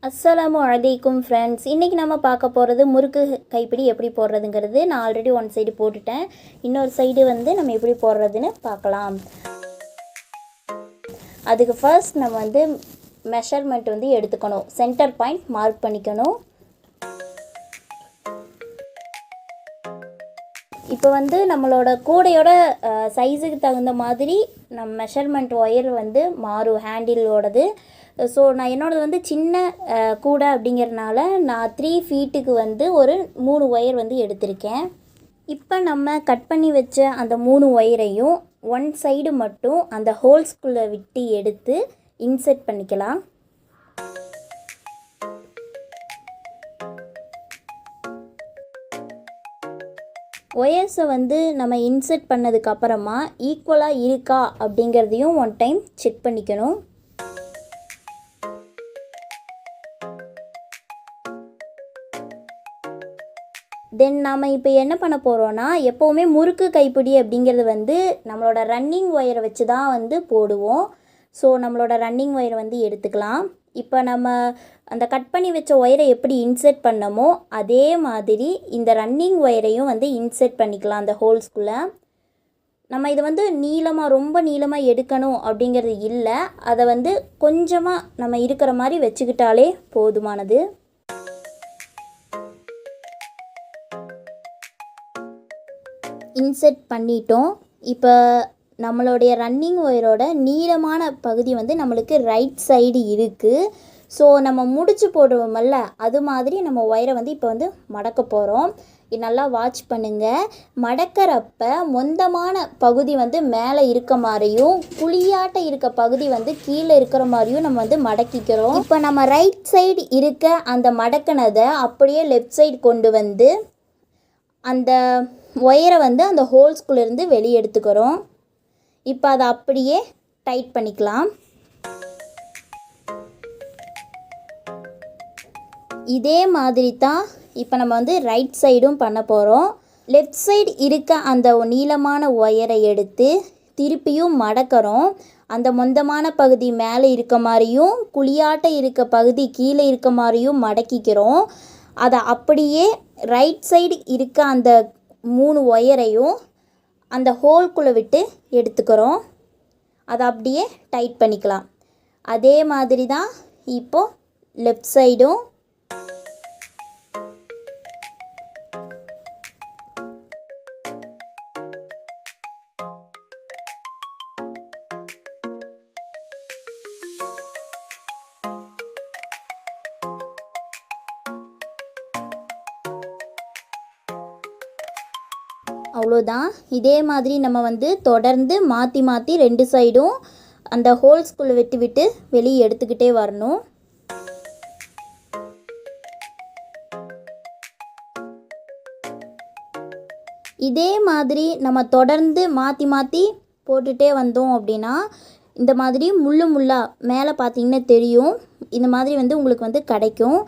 அஸ்ஸலாமு அலைக்கும் ஃப்ரெண்ட்ஸ். இன்றைக்கி நம்ம பார்க்க போகிறது முறுக்கு கைப்பிடி எப்படி போடுறதுங்கிறது. நான் ஆல்ரெடி ஒன் சைடு போட்டுட்டேன். இன்னொரு சைடு வந்து நம்ம எப்படி போடுறதுன்னு பார்க்கலாம். அதுக்கு ஃபர்ஸ்ட் நம்ம வந்து மெஷர்மெண்ட் வந்து எடுத்துக்கணும். சென்டர் பாயிண்ட் மார்க் பண்ணிக்கணும். இப்போ வந்து நம்மளோட கூடையோட சைஸுக்கு தகுந்த மாதிரி நம்ம மெஷர்மெண்ட் ஒயர் வந்து மாறும் ஹேண்டிலோடது. ஸோ நான் என்னோடது வந்து சின்ன கூடை அப்படிங்கிறதுனால நான் 3 ஃபீட்டுக்கு வந்து ஒரு 3 ஒயர் வந்து எடுத்திருக்கேன். இப்போ நம்ம கட் பண்ணி வச்ச அந்த 3 ஒயரையும் ஒன் சைடு மட்டும் அந்த ஹோல்ஸ்குள்ளே விட்டு எடுத்து இன்செர்ட் பண்ணிக்கலாம். ஒயர்ஸை வந்து நம்ம இன்செர்ட் பண்ணதுக்கப்புறமா ஈக்குவலாக இருக்கா அப்படிங்கிறதையும் ஒன் டைம் செக் பண்ணிக்கணும். தென் நாம் இப்போ என்ன பண்ண போகிறோன்னா, எப்போவுமே முறுக்கு கைப்பிடி அப்படிங்கிறது வந்து நம்மளோட ரன்னிங் ஒயரை வச்சு தான் வந்து போடுவோம். ஸோ நம்மளோட ரன்னிங் ஒயரை வந்து எடுத்துக்கலாம். இப்போ நம்ம அந்த கட் பண்ணி வச்ச ஒயரை எப்படி இன்செர்ட் பண்ணமோ அதே மாதிரி இந்த ரன்னிங் ஒயரையும் வந்து இன்செர்ட் பண்ணிக்கலாம் அந்த ஹோல்ஸ்குள்ளே. நம்ம இது வந்து நீளமாக ரொம்ப நீளமாக எடுக்கணும் அப்படிங்கிறது இல்லை. அதை வந்து கொஞ்சமாக நம்ம இருக்கிற மாதிரி வச்சுக்கிட்டாலே போதுமானது. இன்செர்ட் பண்ணிட்டோம். இப்போ நம்மளுடைய ரன்னிங் ஒயரோட நீளமான பகுதி வந்து நம்மளுக்கு ரைட் சைடு இருக்குது. ஸோ நம்ம முடிச்சு போடுவோமல்ல, அது மாதிரி நம்ம ஒயரை வந்து இப்போ வந்து மடக்க போகிறோம். இது நல்லா வாட்ச் பண்ணுங்கள். மடக்கிறப்ப மொந்தமான பகுதி வந்து மேலே இருக்க மாதிரியும் குழியாட்ட இருக்க பகுதி வந்து கீழே இருக்கிற மாதிரியும் நம்ம வந்து மடக்கிக்கிறோம். இப்போ நம்ம ரைட் சைடு இருக்க அந்த மடக்கினதை அப்படியே லெஃப்ட் சைடு கொண்டு வந்து அந்த ஒயரை வந்து அந்த ஹோல்ஸ்குள்ளேருந்து வெளியே எடுத்துக்கிறோம். இப்போ அதை அப்படியே டைட் பண்ணிக்கலாம். இதே மாதிரி தான் இப்போ நம்ம வந்து ரைட் சைடும் பண்ண போகிறோம். லெஃப்ட் சைடு இருக்க அந்த நீளமான ஒயரை எடுத்து திருப்பியும் மடக்கிறோம். அந்த மொந்தமான பகுதி மேலே இருக்க மாதிரியும் குழியாட்ட இருக்க பகுதி கீழே இருக்க மாதிரியும் மடக்கிக்கிறோம். அதை அப்படியே ரைட் சைடு இருக்க அந்த 3 ஒயரையும் அந்த ஹோல்குள்ளே விட்டு எடுத்துக்கிறோம். அதை அப்படியே டைட் பண்ணிக்கலாம். அதே மாதிரி தான் இப்போது லெஃப்ட் சைடும். அவ்வளோதான். இதே மாதிரி நம்ம வந்து தொடர்ந்து மாற்றி மாற்றி 2 சைடும் அந்த ஹோல்ஸ்குள்ளே விட்டு விட்டு வெளியே எடுத்துக்கிட்டே வரணும். இதே மாதிரி நம்ம தொடர்ந்து மாற்றி மாற்றி போட்டுகிட்டே வந்தோம் அப்படின்னா இந்த மாதிரி முள்ளு முள்ளாக மேலே பார்த்தீங்கன்னா தெரியும். இந்த மாதிரி வந்து உங்களுக்கு வந்து கிடைக்கும்.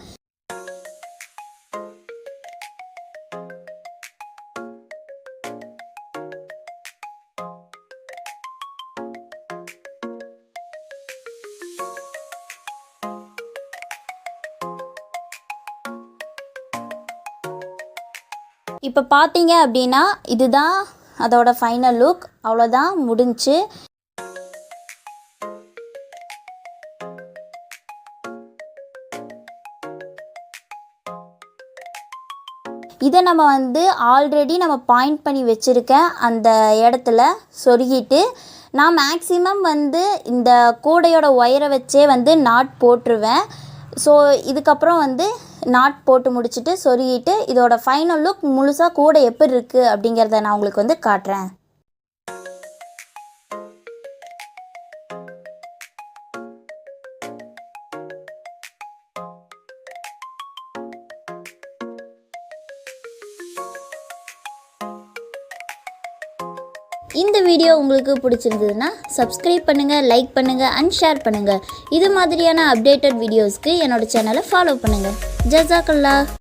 இப்போ பார்த்தீங்க அப்படின்னா இதுதான் அதோட ஃபைனல் லுக். அவ்வளோதான், முடிஞ்சு. இதை நம்ம வந்து ஆல்ரெடி நம்ம பாயிண்ட் பண்ணி வச்சுருக்க அந்த இடத்துல சொருகிட்டு நான் மேக்ஸிமம் வந்து இந்த கூடையோட ஒயரை வச்சே வந்து நாட் போட்டுருவேன். ஸோ இதுக்கப்புறம் வந்து நாட் போட்டு முடிச்சுட்டு சொருகிட்டு இதோட ஃபைனல் லுக் முழுசாக கூடை எப்படி இருக்குது அப்படிங்கிறத நான் உங்களுக்கு வந்து காட்டுறேன். இந்த வீடியோ உங்களுக்கு பிடிச்சிருந்ததுன்னா சப்ஸ்கிரைப் பண்ணுங்கள், லைக் பண்ணுங்கள் அண்ட் ஷேர் பண்ணுங்கள். இது மாதிரியான அப்டேட்டட் வீடியோஸ்க்கு என்னோட சேனலை ஃபாலோ பண்ணுங்கள். ஜஸாக்கல்லாஹ்.